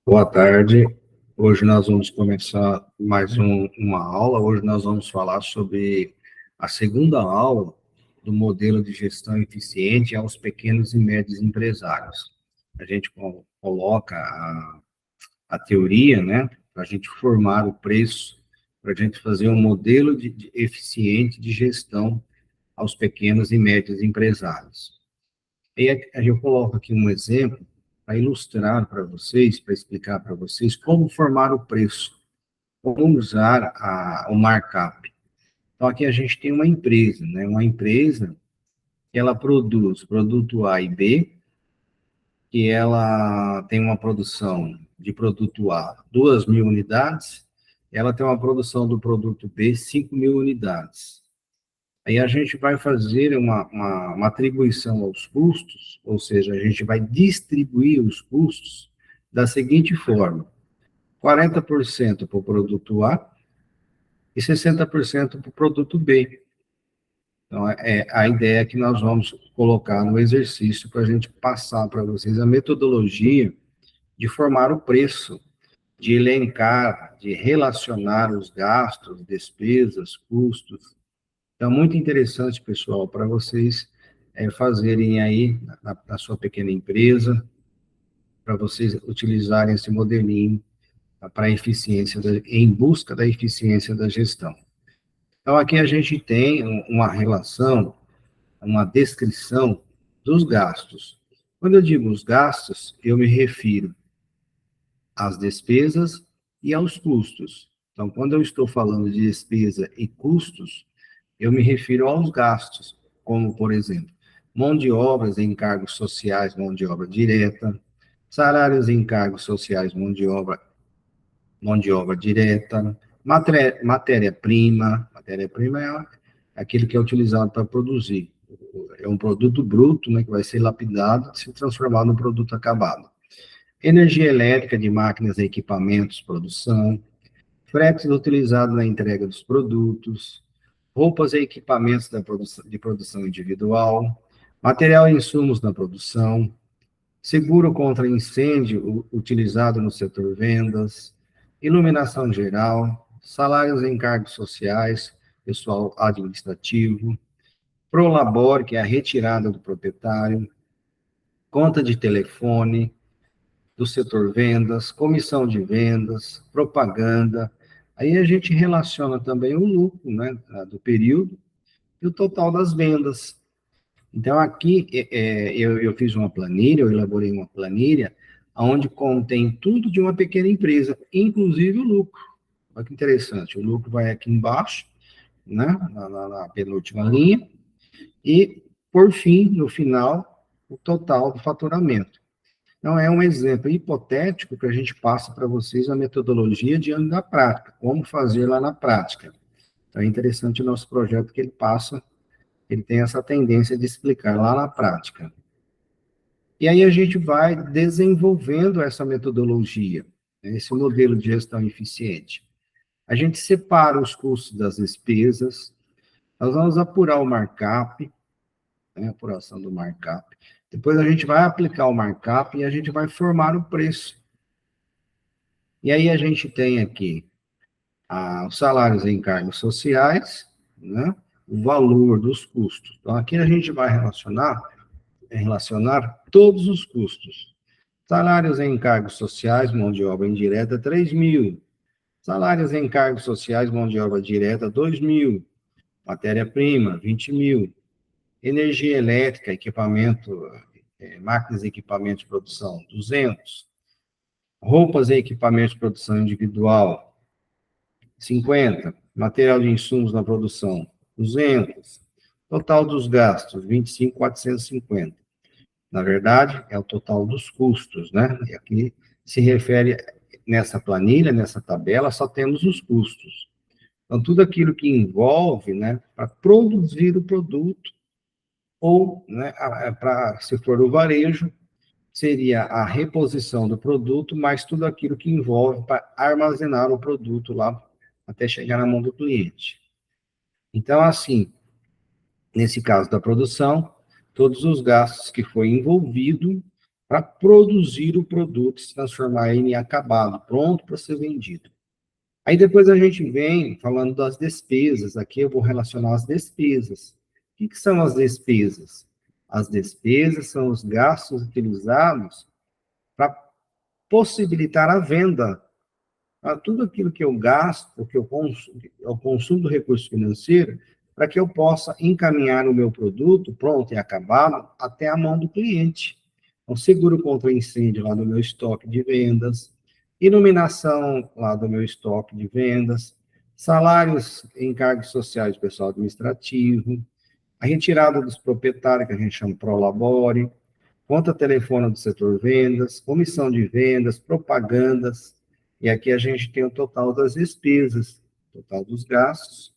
Boa tarde. Hoje nós vamos começar mais uma aula. Hoje nós vamos falar sobre a segunda aula do modelo de gestão eficiente aos pequenos e médios empresários. A gente coloca a teoria, né, para a gente formar o preço, para a gente fazer um modelo eficiente de gestão aos pequenos e médios empresários. E eu coloco aqui um exemplo para ilustrar para vocês, para explicar para vocês como formar o preço, como usar o markup. Então, aqui a gente tem uma empresa, né? Uma empresa que ela produz produto A e B, que ela tem uma produção de produto A 2.000 unidades, ela tem uma produção do produto B 5.000 unidades. Aí a gente vai fazer uma atribuição aos custos, ou seja, a gente vai distribuir os custos da seguinte forma: 40% para o produto A e 60% para o produto B. Então, é a ideia que nós vamos colocar no exercício para a gente passar para vocês a metodologia de formar o preço, de elencar, de relacionar os gastos, despesas, custos. Então, muito interessante, pessoal, para vocês fazerem aí na sua pequena empresa, para vocês utilizarem esse modelinho para eficiência, em busca da eficiência da gestão. Então, aqui a gente tem uma relação, uma descrição dos gastos. Quando eu digo os gastos, eu me refiro às despesas e aos custos. Então, quando eu estou falando de despesa e custos, eu me refiro aos gastos, como, por exemplo, mão de obras em encargos sociais, mão de obra direta, salários em encargos sociais, mão de obra direta, matéria-prima é aquilo que é utilizado para produzir. É um produto bruto, né, que vai ser lapidado e se transformar num produto acabado. Energia elétrica de máquinas e equipamentos, produção, fretes utilizados na entrega dos produtos, roupas e equipamentos de produção individual, material e insumos na produção, seguro contra incêndio utilizado no setor vendas, iluminação geral, salários e encargos sociais, pessoal administrativo, Prolabore, que é a retirada do proprietário, conta de telefone do setor vendas, comissão de vendas, propaganda. Aí a gente relaciona também o lucro, né, do período e o total das vendas. Então, aqui eu fiz uma planilha, eu elaborei uma planilha, onde contém tudo de uma pequena empresa, inclusive o lucro. Olha que interessante, o lucro vai aqui embaixo, né, na penúltima linha, e, por fim, no final, o total do faturamento. Então, é um exemplo hipotético que a gente passa para vocês a metodologia diante da prática, como fazer lá na prática. Então, é interessante o nosso projeto que ele tem essa tendência de explicar lá na prática. E aí a gente vai desenvolvendo essa metodologia, né, esse modelo de gestão eficiente. A gente separa os custos das despesas, nós vamos apurar o markup, né, apuração do markup. Depois a gente vai aplicar o markup e a gente vai formar o preço. E aí a gente tem aqui os salários e encargos sociais, né, o valor dos custos. Então, aqui a gente vai relacionar todos os custos. Salários e encargos sociais, mão de obra indireta, 3.000. Salários e encargos sociais, mão de obra direta, 2.000. Matéria-prima, 20.000. Energia elétrica, máquinas e equipamentos de produção, 200. Roupas e equipamentos de produção individual, 50. Material de insumos na produção, 200. Total dos gastos, 25.450. Na verdade, é o total dos custos, né? E aqui se refere, nessa planilha, nessa tabela, só temos os custos. Então, tudo aquilo que envolve, né, para produzir o produto, ou, né, se for o varejo, seria a reposição do produto, mais tudo aquilo que envolve para armazenar o produto lá, até chegar na mão do cliente. Então, assim, nesse caso da produção, todos os gastos que foi envolvido para produzir o produto, se transformar ele em acabado, pronto para ser vendido. Aí depois a gente vem falando das despesas, aqui eu vou relacionar as despesas. O que são as despesas? As despesas são os gastos utilizados para possibilitar a venda. Tudo aquilo que eu gasto, que eu consumo, o consumo do recurso financeiro, para que eu possa encaminhar o meu produto pronto e acabado até a mão do cliente. Então, seguro contra incêndio lá no meu estoque de vendas, iluminação lá do meu estoque de vendas, salários, encargos sociais do pessoal administrativo, a retirada dos proprietários, que a gente chama Prolabore, conta telefone do setor vendas, comissão de vendas, propagandas, e aqui a gente tem o total das despesas, total dos gastos,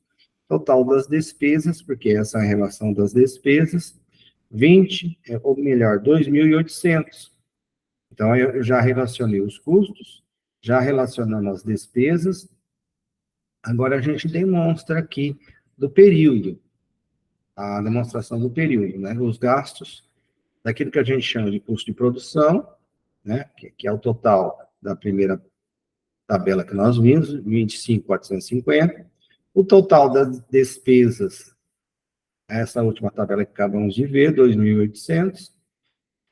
total das despesas, porque essa é a relação das despesas, 20, ou melhor, 2.800. Então, eu já relacionei os custos, já relacionando as despesas, agora a gente demonstra aqui do período, a demonstração do período, né? Os gastos, daquilo que a gente chama de custo de produção, né? Que é o total da primeira tabela que nós vimos, 25.450, o total das despesas, essa última tabela que acabamos de ver, 2.800,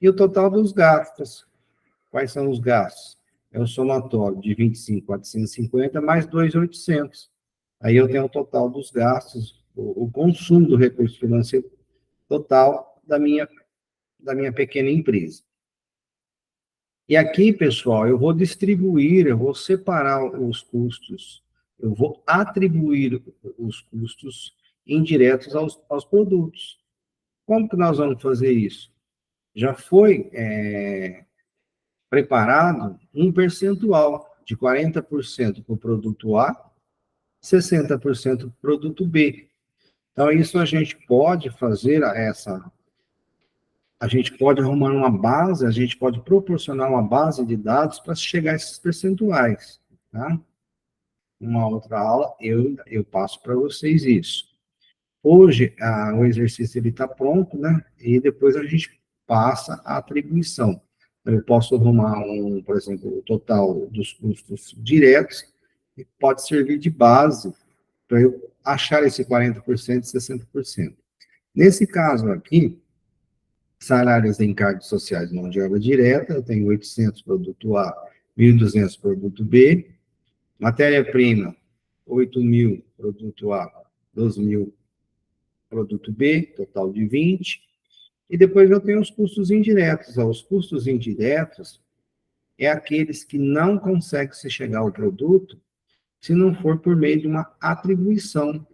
e o total dos gastos. Quais são os gastos? É o somatório de 25.450 mais 2.800. Aí eu tenho o total dos gastos, o consumo do recurso financeiro total da minha pequena empresa. E aqui, pessoal, eu vou distribuir, eu vou separar os custos, eu vou atribuir os custos indiretos aos produtos. Como que nós vamos fazer isso? Já foi preparado um percentual de 40% para o produto A, 60% para o produto B. Então, isso a gente pode fazer a gente pode arrumar uma base, a gente pode proporcionar uma base de dados para chegar a esses percentuais, tá? Uma outra aula, eu passo para vocês isso. Hoje, o exercício está pronto, né? E depois a gente passa a atribuição. Eu posso arrumar, por exemplo, o total dos custos diretos, e pode servir de base para eu achar esse 40% e 60%. Nesse caso aqui, salários de encargos sociais de mão de obra direta, eu tenho 800 produto A, 1.200 produto B, matéria-prima, 8.000 produto A, 12.000 produto B, total de 20, e depois eu tenho os custos indiretos. Os custos indiretos é aqueles que não conseguem se chegar ao produto se não for por meio de uma atribuição,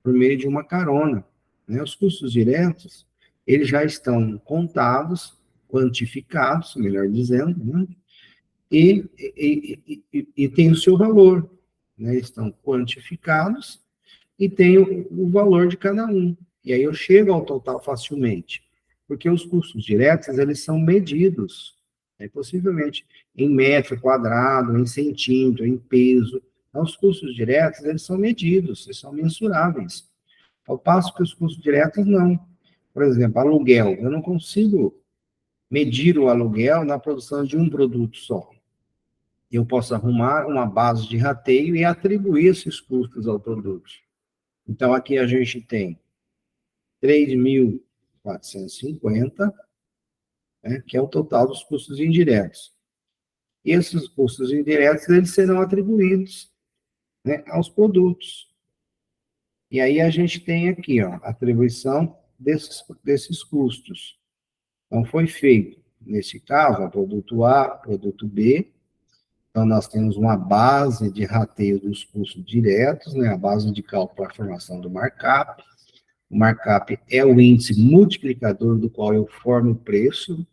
por meio de uma carona, né? Os custos diretos, eles já estão contados, quantificados, melhor dizendo, né? E tem o seu valor, né? Estão quantificados e tem o valor de cada um. E aí eu chego ao total facilmente, porque os custos diretos, eles são medidos, né? Possivelmente em metro quadrado, em centímetro, em peso. Então, os custos diretos, eles são medidos, eles são mensuráveis. Ao passo que os custos diretos, não. Por exemplo, aluguel. Eu não consigo medir o aluguel na produção de um produto só. Eu posso arrumar uma base de rateio e atribuir esses custos ao produto. Então, aqui a gente tem 3.450, né, que é o total dos custos indiretos. E esses custos indiretos, eles serão atribuídos, né, aos produtos. E aí a gente tem aqui, ó, a atribuição desses custos. Então, foi feito, nesse caso, o produto A, produto B. Então, nós temos uma base de rateio dos custos diretos, né, a base de cálculo para a formação do markup. O markup é o índice multiplicador do qual eu formo o preço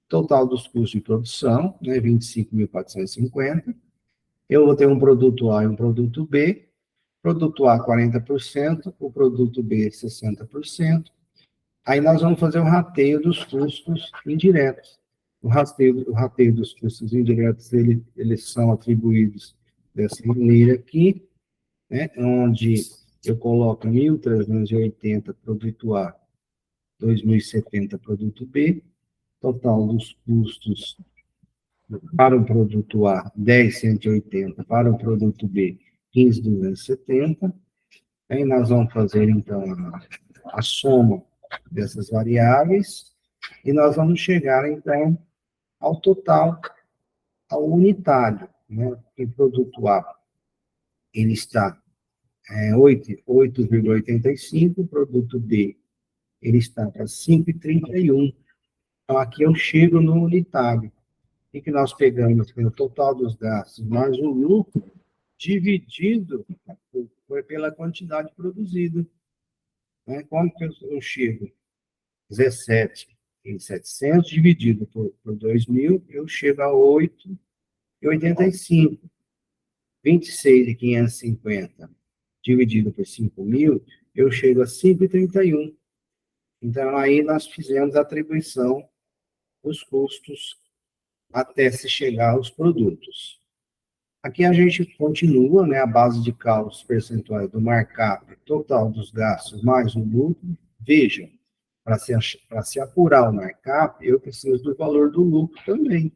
total dos custos de produção, né, 25.450. Eu vou ter um produto A e um produto B. Produto A, 40%, o produto B, 60%. Aí nós vamos fazer o rateio dos custos indiretos. O rateio dos custos indiretos, eles são atribuídos dessa maneira aqui, né, onde eu coloco 1.380 produto A 2.070 produto B, total dos custos para o produto A, 10.180, para o produto B, 15.270. Aí nós vamos fazer, então, a soma dessas variáveis e nós vamos chegar, então, ao total, ao unitário, né? Em produto A, ele está 8,85, produto B, ele está para 5,31. Então, aqui eu chego no unitário. O que nós pegamos? O total dos gastos mais o lucro dividido pela quantidade produzida. Né? Como que eu chego? 17.700 dividido por 2.000, eu chego a 8,85. 26.550 dividido por 5.000, eu chego a 5,31. Então, aí nós fizemos a atribuição dos custos até se chegar aos produtos. Aqui a gente continua, né, a base de cálculos percentuais do markup total dos gastos mais o lucro. Veja, para se apurar o markup, eu preciso do valor do lucro também.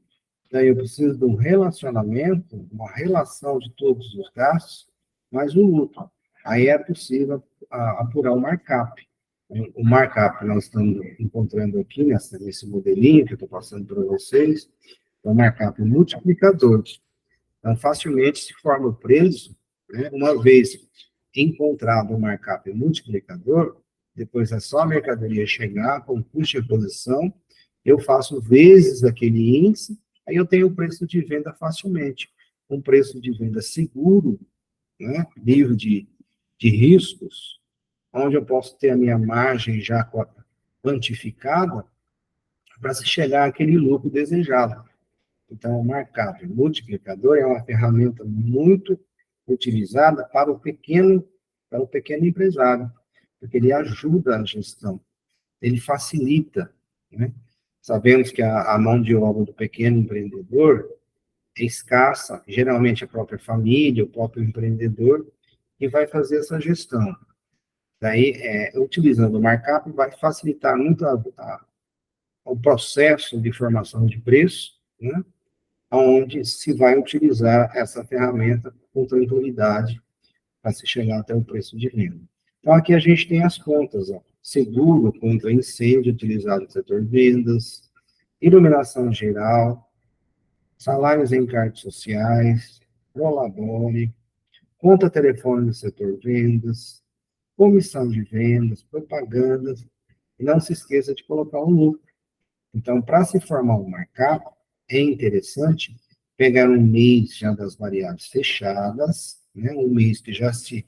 Daí eu preciso de um relacionamento, uma relação de todos os gastos, mais o lucro. Aí é possível apurar o markup. O markup nós estamos encontrando aqui nesse modelinho que eu estou passando para vocês, é o markup multiplicador. Então, facilmente se forma o preço, né? Uma vez encontrado o markup multiplicador, depois é só a mercadoria chegar com custo de reposição, eu faço vezes aquele índice, aí eu tenho o preço de venda facilmente. Um preço de venda seguro, né? Livre de riscos, onde eu posso ter a minha margem já quantificada para se chegar àquele lucro desejado. Então, o markup multiplicador é uma ferramenta muito utilizada para o pequeno empresário, porque ele ajuda a gestão, ele facilita, né? Sabemos que a mão de obra do pequeno empreendedor é escassa, geralmente a própria família, o próprio empreendedor, que vai fazer essa gestão. Daí, utilizando o markup, vai facilitar muito o processo de formação de preço, né? Onde se vai utilizar essa ferramenta com tranquilidade para se chegar até o preço de venda. Então, aqui a gente tem as contas, ó. Seguro contra incêndio utilizado no setor de vendas, iluminação geral, salários em encargos sociais, prolabore, conta telefone do setor vendas, comissão de vendas, propagandas, e não se esqueça de colocar um lucro. Então, para se formar um markup, é interessante pegar um mês já das variáveis fechadas, né, um mês que já se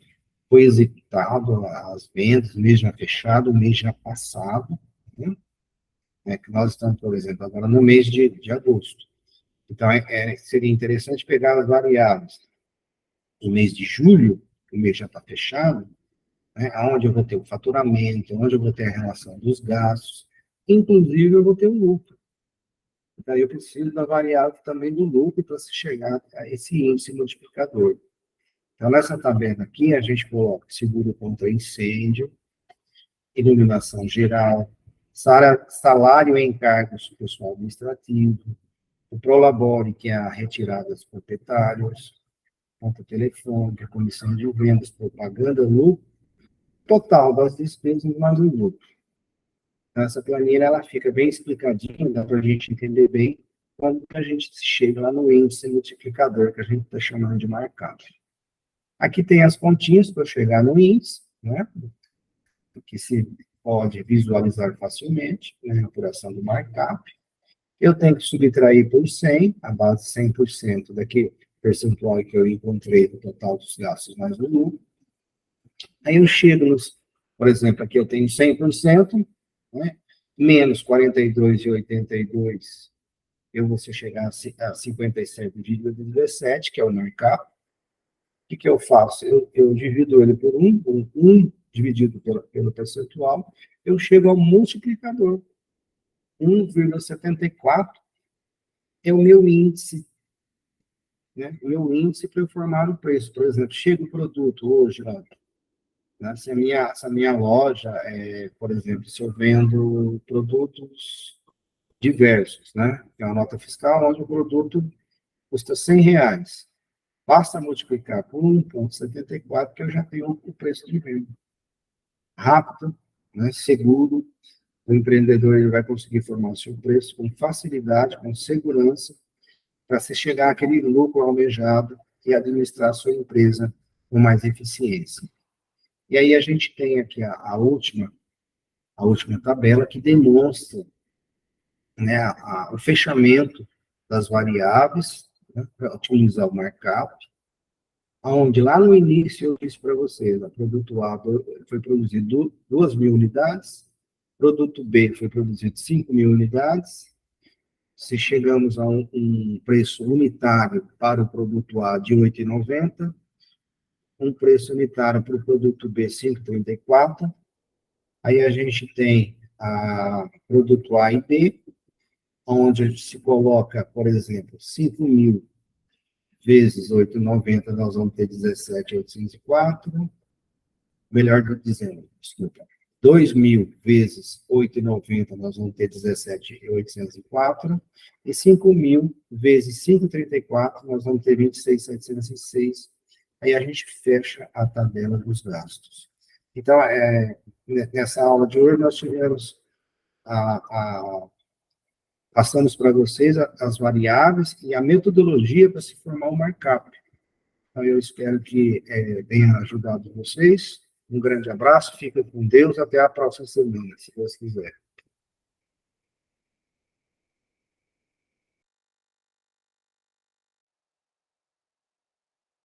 foi executado as vendas, o mês já fechado, o mês já passado, né, que nós estamos, por exemplo, agora no mês de agosto. Então, seria interessante pegar as variáveis do mês de julho, o mês já está fechado, né, onde eu vou ter o faturamento, onde eu vou ter a relação dos gastos, inclusive eu vou ter o lucro. Daí eu preciso da variável também do lucro para se chegar a esse índice multiplicador. Então, nessa tabela aqui, a gente coloca seguro contra incêndio, iluminação geral, salário e encargos do pessoal administrativo, o Prolabore, que é a retirada dos proprietários, conta telefônica, comissão de vendas, propaganda, lucro, total das despesas mais o lucro. Essa planilha, ela fica bem explicadinha, dá para a gente entender bem quando a gente chega lá no índice multiplicador, que a gente está chamando de markup. Aqui tem as continhas para chegar no índice, né, que se pode visualizar facilmente, né, a apuração do markup. Eu tenho que subtrair por 100, a base 100% daquele percentual que eu encontrei do total dos gastos mais o lucro. Aí eu chego nos, por exemplo, aqui eu tenho 100%, né, menos 42,82, eu vou chegar a 57,17, que é o markup. O que eu faço? Eu divido ele por 1 dividido pelo percentual, eu chego ao multiplicador. 1,74 é o meu índice, né? O meu índice para eu formar o preço. Por exemplo, chega o produto hoje, lá, né? Se a minha loja, por exemplo, se eu vendo produtos diversos, né? Tem uma nota fiscal onde o produto custa R$ 100. Basta multiplicar por 1,74 que eu já tenho o preço de venda. Rápido, né? Seguro, o empreendedor ele vai conseguir formar o seu preço com facilidade, com segurança, para se chegar àquele lucro almejado e administrar a sua empresa com mais eficiência. E aí a gente tem aqui a última tabela que demonstra, né, o fechamento das variáveis, né, para otimizar o markup, onde lá no início eu disse para vocês, a produto A foi produzido 2.000 unidades, produto B foi produzido 5.000 unidades, se chegamos a um preço unitário para o produto A de R$ 8,90, um preço unitário para o produto B, R$ 5,34, aí a gente tem a produto A e B, onde se coloca, por exemplo, 5.000 vezes 8,90, nós vamos ter 17.804, melhor dizendo, desculpa, 2.000 vezes 8,90, nós vamos ter 17.804, e 5.000 vezes 5,34, nós vamos ter 26.706. Aí a gente fecha a tabela dos gastos. Então, nessa aula de hoje, nós tivemos passamos para vocês as variáveis e a metodologia para se formar o markup. Então, eu espero que tenha ajudado vocês. Um grande abraço, fica com Deus, até a próxima semana, se Deus quiser.